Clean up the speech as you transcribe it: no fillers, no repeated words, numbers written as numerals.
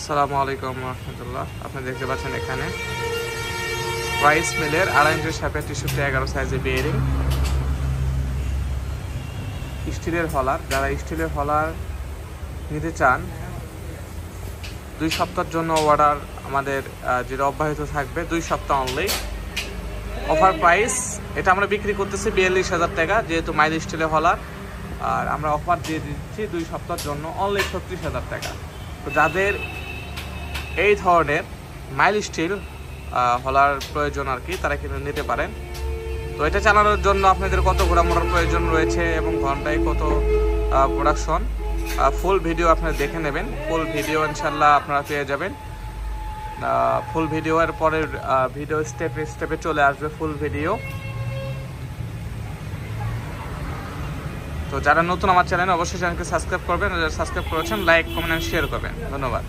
আসসালামু আলাইকুম রহমতুল্লাহ। আপনি দেখতে পাচ্ছেন এখানে রাইস মিলের 2.5 ইঞ্চি শাপের 6311 সাইজের বেয়ারিং, স্টিলের হলার। যারা স্টিলের হলার নিতে চান 2 সপ্তাহের জন্য অর্ডার আমাদের যেটা অব্যাহত থাকবে 2 সপ্তাহ অনলি। অফার প্রাইস এটা আমরা বিক্রি করতেছি 42,000 টাকা, যেহেতু মাইল স্টিলের হলার। আর আমরা অফার দিয়ে দিচ্ছি 2 সপ্তাহের জন্য অনলি 36,000 টাকা। তো যাদের এই ধরনের মাইল স্টিল হলার প্রয়োজন আর কি, তারা কিন্তু নিতে পারেন। তো এটা চালানোর জন্য আপনাদের কত ঘোড়া মোটর প্রয়োজন রয়েছে এবং ঘন্টায় কত প্রোডাকশন, ফুল ভিডিও আপনারা দেখে নেবেন। ফুল ভিডিও ইনশাল্লাহ আপনারা পেয়ে যাবেন। ফুল ভিডিওর পরের ভিডিও স্টেপে স্টেপে চলে আসবে ফুল ভিডিও। তো যারা নতুন আমার চ্যানেল, অবশ্যই চ্যানেলকে সাবস্ক্রাইব করবেন। যারা সাবস্ক্রাইব করেছেন লাইক, কমেন্ট, শেয়ার করবেন। ধন্যবাদ।